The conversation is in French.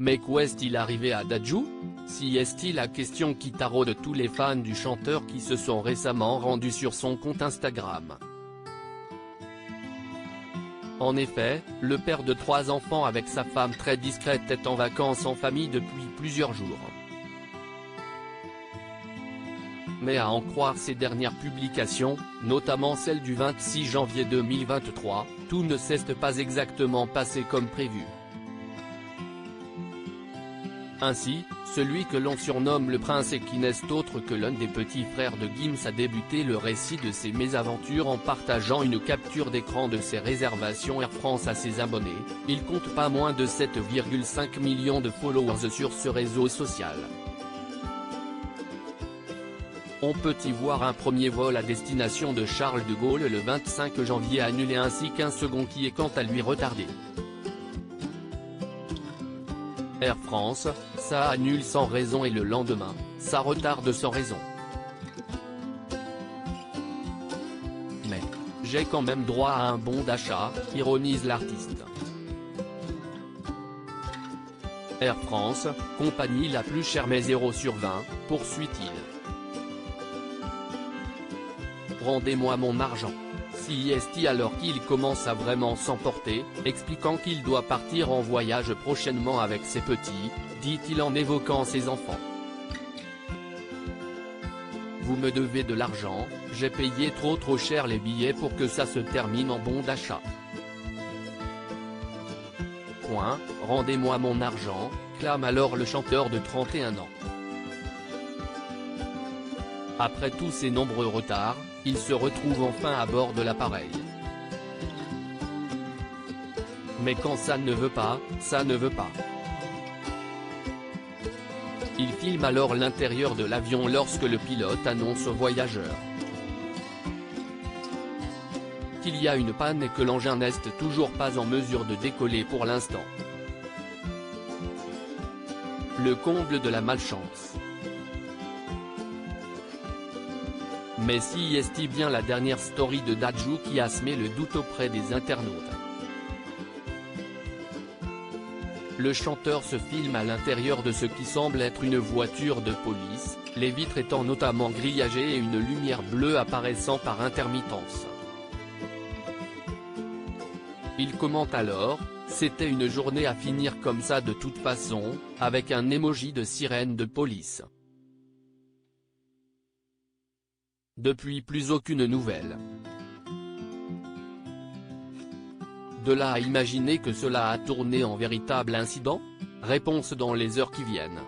Mais qu'est-il arrivé à Dadju? Si est-il la question qui taraude tous les fans du chanteur qui se sont récemment rendus sur son compte Instagram. En effet, le père de 3 enfants avec sa femme très discrète est en vacances en famille depuis plusieurs jours. Mais à en croire ses dernières publications, notamment celle du 26 janvier 2023, tout ne s'est pas exactement passé comme prévu. Ainsi, celui que l'on surnomme le prince et qui n'est autre que l'un des petits frères de Gims a débuté le récit de ses mésaventures en partageant une capture d'écran de ses réservations Air France à ses abonnés. Il compte pas moins de 7,5 millions de followers sur ce réseau social. On peut y voir un premier vol à destination de Charles de Gaulle le 25 janvier annulé ainsi qu'un second qui est quant à lui retardé. Air France, ça annule sans raison et le lendemain, ça retarde sans raison. Mais, j'ai quand même droit à un bon d'achat, ironise l'artiste. Air France, compagnie la plus chère mais 0 sur 20, poursuit-il. Rendez-moi mon argent. Si est alors qu'il commence à vraiment s'emporter, expliquant qu'il doit partir en voyage prochainement avec ses petits, dit-il en évoquant ses enfants. Vous me devez de l'argent, j'ai payé trop cher les billets pour que ça se termine en bon d'achat. Rendez-moi mon argent, clame alors le chanteur de 31 ans. Après tous ces nombreux retards, il se retrouve enfin à bord de l'appareil. Mais quand ça ne veut pas, ça ne veut pas. Il filme alors l'intérieur de l'avion lorsque le pilote annonce aux voyageurs qu'il y a une panne et que l'engin n'est toujours pas en mesure de décoller pour l'instant. Le comble de la malchance. Mais si est bien la dernière story de Dadju qui a semé le doute auprès des internautes. Le chanteur se filme à l'intérieur de ce qui semble être une voiture de police, les vitres étant notamment grillagées et une lumière bleue apparaissant par intermittence. Il commente alors, c'était une journée à finir comme ça de toute façon, avec un emoji de sirène de police. Depuis plus aucune nouvelle. De là à imaginer que cela a tourné en véritable incident? Réponse dans les heures qui viennent.